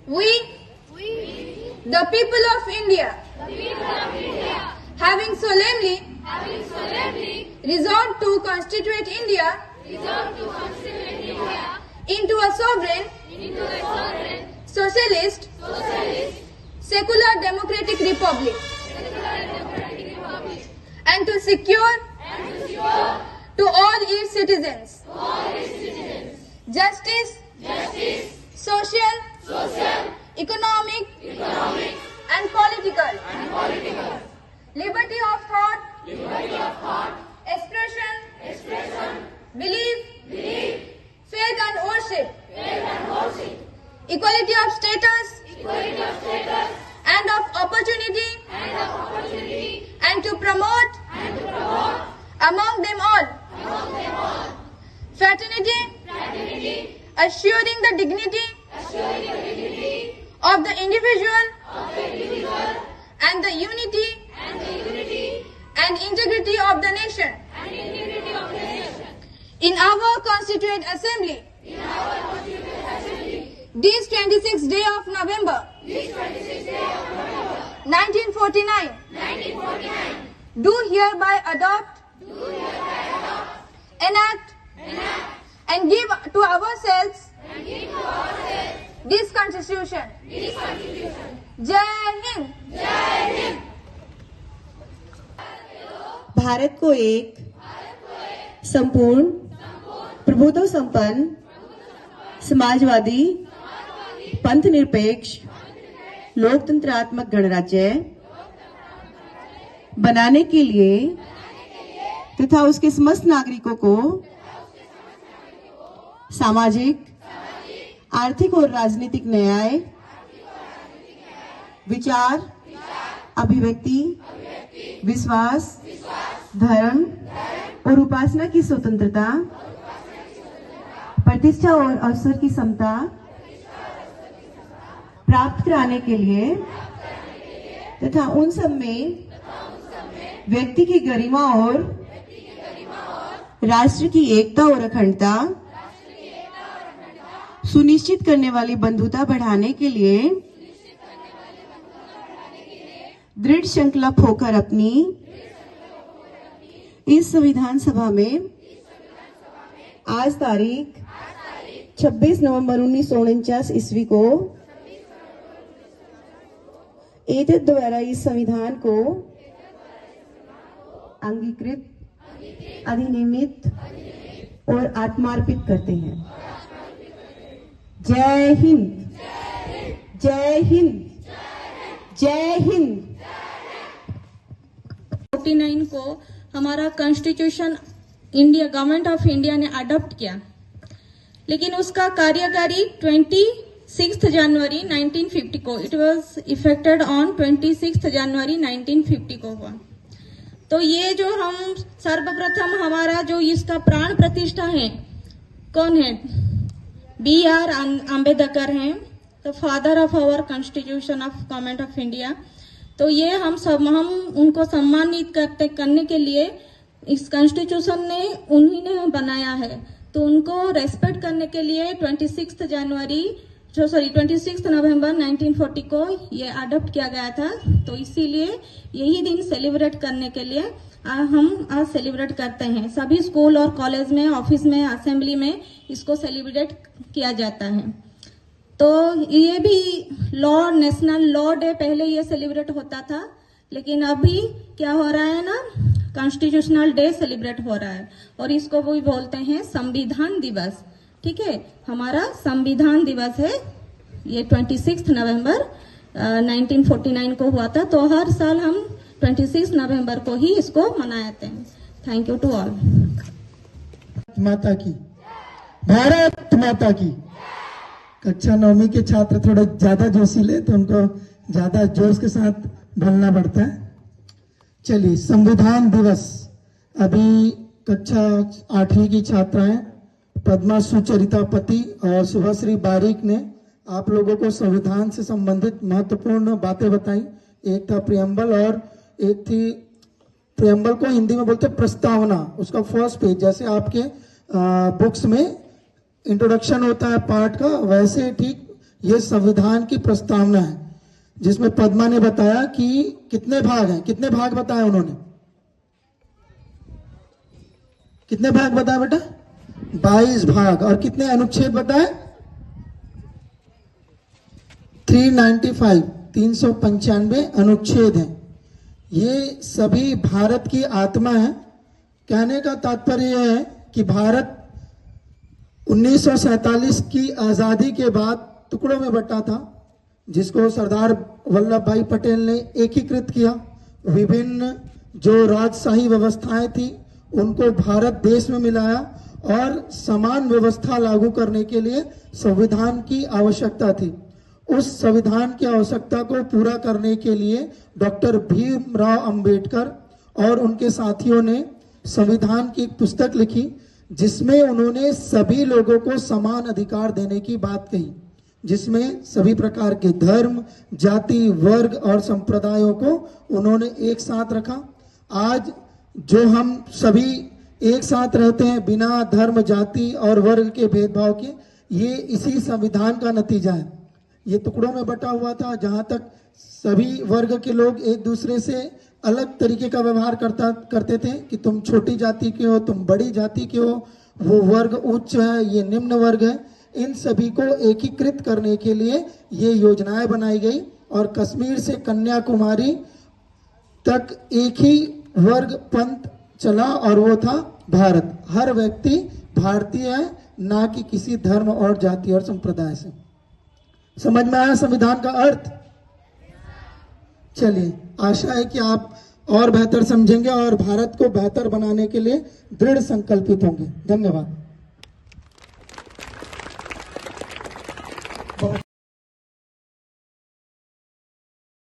We, the people of India, having solemnly resolved to constitute India into a sovereign, socialist, secular democratic republic, and to secure to all its citizens justice, social, economic, and political, liberty of thought, expression, belief, faith and worship, equality of status and of opportunity, and to promote among them all fraternity, assuring the dignity of the individual and the unity and integrity of the nation. In our Constituent Assembly, this 26th day of November, 1949, do hereby adopt, enact, and give to ourselves this Constitution. जय हिंद। भारत को एक संपूर्ण प्रभुत्व संपन्न समाजवादी पंथ निरपेक्ष लोकतंत्रात्मक गणराज्य बनाने के लिए तथा उसके समस्त नागरिकों को सामाजिक, आर्थिक और राजनीतिक न्याय, विचार, अभिव्यक्ति, विश्वास, धर्म और उपासना की स्वतंत्रता, प्रतिष्ठा और अवसर की समता प्राप्त कराने के लिए तथा उन सब में व्यक्ति की गरिमा और राष्ट्र की एकता और अखंडता सुनिश्चित करने वाली बंधुता बढ़ाने के लिए दृढ़ संकल्प होकर अपनी इस संविधान सभा में आज तारीख 26 नवंबर 1949 ईस्वी को एतद द्वारा इस संविधान को अंगीकृत, अधिनियमित और आत्मार्पित करते हैं। जय हिंद, जय हिंद, जय हिंद। 49 को हमारा constitution India government of India ने अडॉप्ट किया, लेकिन उसका कार्यकारी 26 जनवरी 1950 को, इट वाज इफेक्टेड ऑन 26 जनवरी 1950 को हुआ। तो ये जो हम सर्वप्रथम हमारा जो इसका प्राण प्रतिष्ठा है, कौन है? B.R. अम्बेडकर हैं, the father of our constitution of government of India. तो ये हम उनको सम्मानित करने के लिए इस कॉन्स्टिट्यूशन ने उन्हीं ने बनाया है। तो उनको रेस्पेक्ट करने के लिए 26 नवंबर 1940 को ये अडॉप्ट किया गया था। तो इसीलिए यही दिन सेलिब्रेट करने के लिए हम आज सेलिब्रेट करते हैं। सभी स्कूल और कॉलेज में, ऑफिस में, असेंबली में इसको सेलिब्रेट किया जाता है। तो ये भी नेशनल लॉ डे पहले ये सेलिब्रेट होता था, लेकिन अभी क्या हो रहा है ना, कॉन्स्टिट्यूशनल डे सेलिब्रेट हो रहा है और इसको वो बोलते हैं संविधान दिवस। ठीक है, हमारा संविधान दिवस है, ये 26 नवंबर 1949 को हुआ था। तो हर साल हम 26 नवंबर को ही इसको मनाते हैं। Thank you to all. माता की, भारत माता की। कक्षा 9वीं के छात्र थोड़ा ज्यादा जोशीले, तो उनको ज्यादा जोश के साथ बोलना पड़ता है। चलिए, संविधान दिवस। अभी कक्षा 8वीं की छात्राएं पद्मा सुचरितापति और शुभश्री बारीक ने आप लोगों को संविधान से संबंधित महत्वपूर्ण बातें बताई। एक था प्रियम्बल और एक थी, प्रियम्बल को हिंदी में बोलते प्रस्तावना, उसका फर्स्ट पेज। जैसे आपके बुक्स में इंट्रोडक्शन होता है पार्ट का, वैसे ठीक ये संविधान की प्रस्तावना है, जिसमें पद्मा ने बताया कि कितने भाग हैं, कितने भाग बताए उन्होंने, कितने भाग बताया बेटा? 22 भाग। और कितने अनुच्छेद बताए? 395 अनुच्छेद हैं। ये सभी भारत की आत्मा है। कहने का तात्पर्य यह है कि भारत 1947 की आजादी के बाद टुकड़ों में बंटा था, जिसको सरदार वल्लभ भाई पटेल ने एकीकृत किया। विभिन्न जो राजशाही व्यवस्थाएं थी उनको भारत देश में मिलाया और समान व्यवस्था लागू करने के लिए संविधान की आवश्यकता थी। उस संविधान की आवश्यकता को पूरा करने के लिए डॉक्टर भीमराव अंबेडकर और उनके साथियों ने संविधान की एक पुस्तक लिखी, जिसमें उन्होंने सभी लोगों को समान अधिकार देने की बात कही, जिसमें सभी प्रकार के धर्म, जाति, वर्ग और संप्रदायों को उन्होंने एक साथ रखा। आज जो हम सभी एक साथ रहते हैं बिना धर्म, जाति और वर्ग के भेदभाव के, ये इसी संविधान का नतीजा है। ये टुकड़ों में बटा हुआ था, जहां तक सभी वर्ग के लोग एक दूसरे से अलग तरीके का व्यवहार करते थे कि तुम छोटी जाति के हो, तुम बड़ी जाति के हो, वो वर्ग उच्च है, ये निम्न वर्ग है। इन सभी को एकीकृत करने के लिए ये योजनाएं बनाई गई और कश्मीर से कन्याकुमारी तक एक ही वर्ग पंथ चला और वो था भारत। हर व्यक्ति भारतीय है, ना कि किसी धर्म और जाति और संप्रदाय से। समझ में आया संविधान का अर्थ? चलिए, आशा है कि आप और बेहतर समझेंगे और भारत को बेहतर बनाने के लिए दृढ़ संकल्पित होंगे। धन्यवाद।